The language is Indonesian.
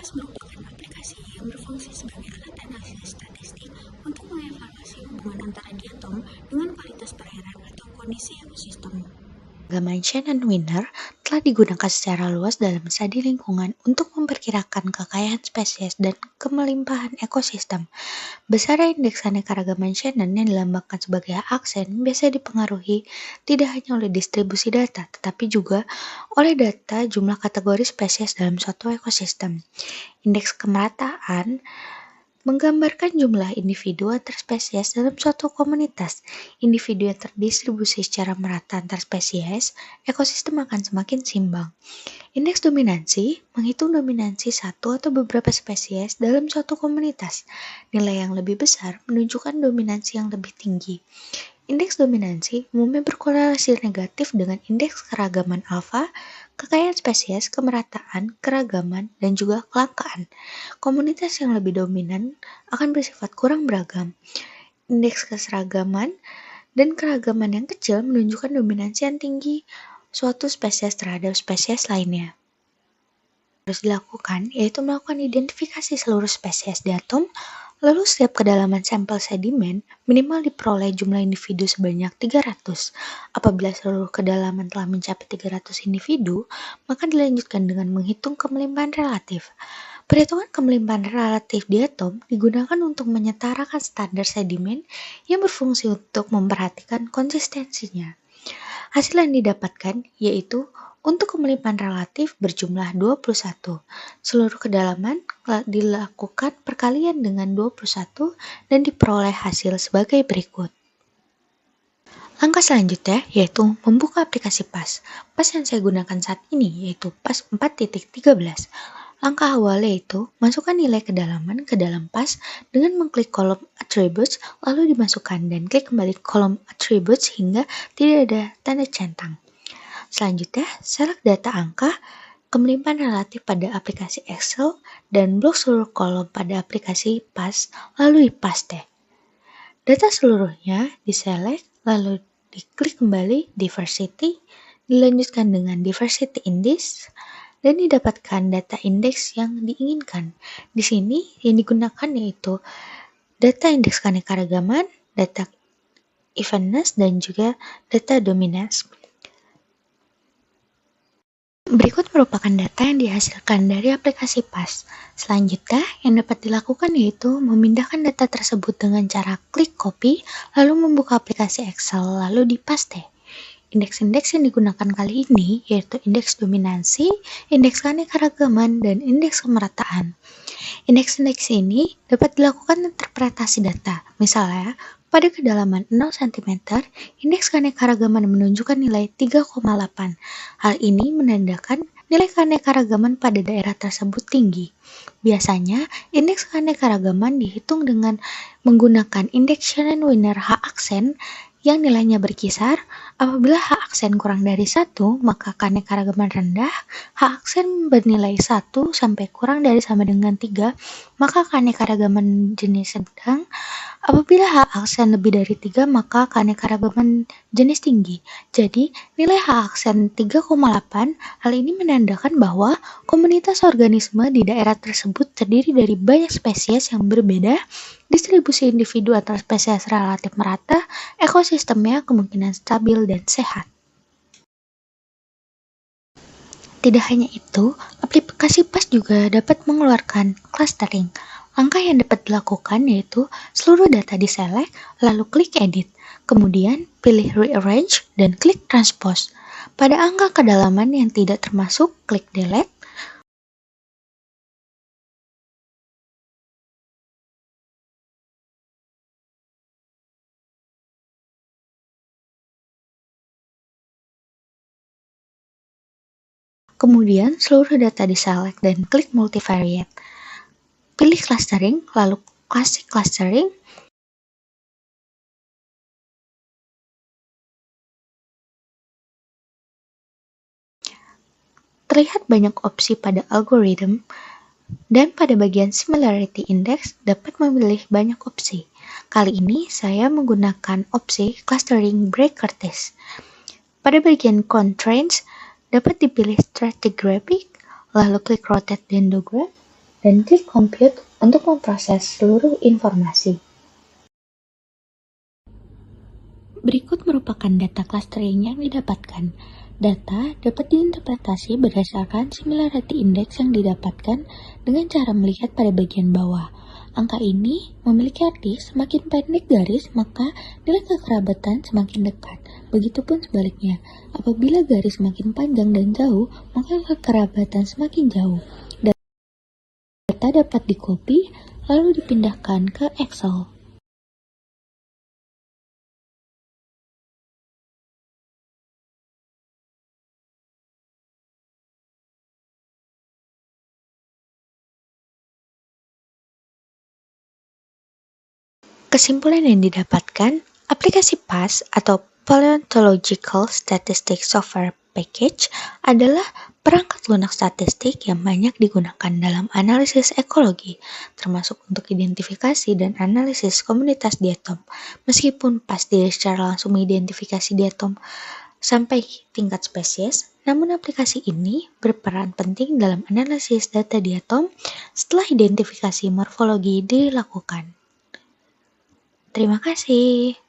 PAS merupakan aplikasi yang berfungsi sebagai alat analisis statistik untuk mengevaluasi hubungan antara diatom dengan kualitas perairan atau kondisi ekosistem. Ragaman Shannon-Wiener telah digunakan secara luas dalam studi lingkungan untuk memperkirakan kekayaan spesies dan kemelimpahan ekosistem. Besar indeks keanekaragaman Shannon yang dilambangkan sebagai aksen biasa dipengaruhi tidak hanya oleh distribusi data, tetapi juga oleh data jumlah kategori spesies dalam suatu ekosistem. Indeks kemerataan menggambarkan jumlah individu antar spesies dalam suatu komunitas. Individu yang terdistribusi secara merata antar spesies, ekosistem akan semakin seimbang. Indeks dominansi menghitung dominansi satu atau beberapa spesies dalam suatu komunitas. Nilai yang lebih besar menunjukkan dominansi yang lebih tinggi. Indeks dominansi umumnya berkorelasi negatif dengan indeks keragaman alfa, kekayaan spesies, kemerataan, keragaman, dan juga kelangkaan. Komunitas yang lebih dominan akan bersifat kurang beragam. Indeks keseragaman dan keragaman yang kecil menunjukkan dominansi yang tinggi suatu spesies terhadap spesies lainnya. Harus dilakukan yaitu melakukan identifikasi seluruh spesies di atom, lalu setiap kedalaman sampel sedimen minimal diperoleh jumlah individu sebanyak 300. Apabila seluruh kedalaman telah mencapai 300 individu, maka dilanjutkan dengan menghitung kemelimpahan relatif. Perhitungan kemelimpahan relatif di atom digunakan untuk menyetarakan standar sedimen yang berfungsi untuk memperhatikan konsistensinya. Hasil yang didapatkan yaitu untuk kemelimpahan relatif berjumlah 21. Seluruh kedalaman dilakukan perkalian dengan 21 dan diperoleh hasil sebagai berikut. Langkah selanjutnya yaitu membuka aplikasi PAS. PAS yang saya gunakan saat ini yaitu PAS 4.13. Langkah awal yaitu masukkan nilai kedalaman ke dalam PAS dengan mengklik kolom attributes lalu dimasukkan dan klik kembali kolom attributes hingga tidak ada tanda centang. Selanjutnya, select data angka, kemelimpahan relatif pada aplikasi Excel, dan blok seluruh kolom pada aplikasi PAS, lalu dipaste. Data seluruhnya diselect, lalu diklik kembali diversity, dilanjutkan dengan diversity index, dan didapatkan data indeks yang diinginkan. Di sini yang digunakan yaitu data indeks keanekaragaman, data evenness, dan juga data dominance. Berikut merupakan data yang dihasilkan dari aplikasi PAS. Selanjutnya, yang dapat dilakukan yaitu memindahkan data tersebut dengan cara klik copy, lalu membuka aplikasi Excel, lalu dipaste. Indeks-indeks yang digunakan kali ini yaitu indeks dominansi, indeks keanekaragaman, dan indeks kemerataan. Indeks-indeks ini dapat dilakukan interpretasi data. Misalnya, pada kedalaman 0 cm, indeks keanekaragaman menunjukkan nilai 3,8. Hal ini menandakan nilai keanekaragaman pada daerah tersebut tinggi. Biasanya, indeks keanekaragaman dihitung dengan menggunakan indeks Shannon-Wiener H-aksen yang nilainya berkisar. Apabila H-aksen kurang dari 1, maka keanekaragaman rendah. H-aksen bernilai 1 sampai kurang dari sama dengan 3, maka keanekaragaman jenis sedang. Apabila H-aksen lebih dari 3, maka keanekaragaman jenis tinggi. Jadi, nilai H-aksen 3,8, hal ini menandakan bahwa komunitas organisme di daerah tersebut terdiri dari banyak spesies yang berbeda, distribusi individu antar spesies relatif merata, ekosistemnya kemungkinan stabil dan sehat. Tidak hanya itu, aplikasi PAS juga dapat mengeluarkan clustering. Langkah yang dapat dilakukan yaitu seluruh data diselect, lalu klik edit, kemudian pilih rearrange dan klik transpose. Pada angka kedalaman yang tidak termasuk, klik delete. Kemudian seluruh data diselect dan klik multivariate. Pilih clustering, lalu classic clustering. Terlihat banyak opsi pada algoritma, dan pada bagian similarity index dapat memilih banyak opsi. Kali ini saya menggunakan opsi clustering Brey-Curtis. Pada bagian constraints dapat dipilih stratigraphic, lalu klik rotate dendrogram, dan klik compute untuk memproses seluruh informasi. Berikut merupakan data clustering yang didapatkan. Data dapat diinterpretasi berdasarkan similarity index yang didapatkan dengan cara melihat pada bagian bawah. Angka ini memiliki arti semakin pendek garis, maka nilai kekerabatan semakin dekat. Begitupun sebaliknya, apabila garis semakin panjang dan jauh, maka kekerabatan semakin jauh. Data dapat di-copy lalu dipindahkan ke Excel. Kesimpulan yang didapatkan, aplikasi PAS atau Paleontological Statistics Software Package adalah perangkat lunak statistik yang banyak digunakan dalam analisis ekologi, termasuk untuk identifikasi dan analisis komunitas diatom. Meskipun PAS tidak secara langsung mengidentifikasi diatom sampai tingkat spesies, namun aplikasi ini berperan penting dalam analisis data diatom setelah identifikasi morfologi dilakukan. Terima kasih.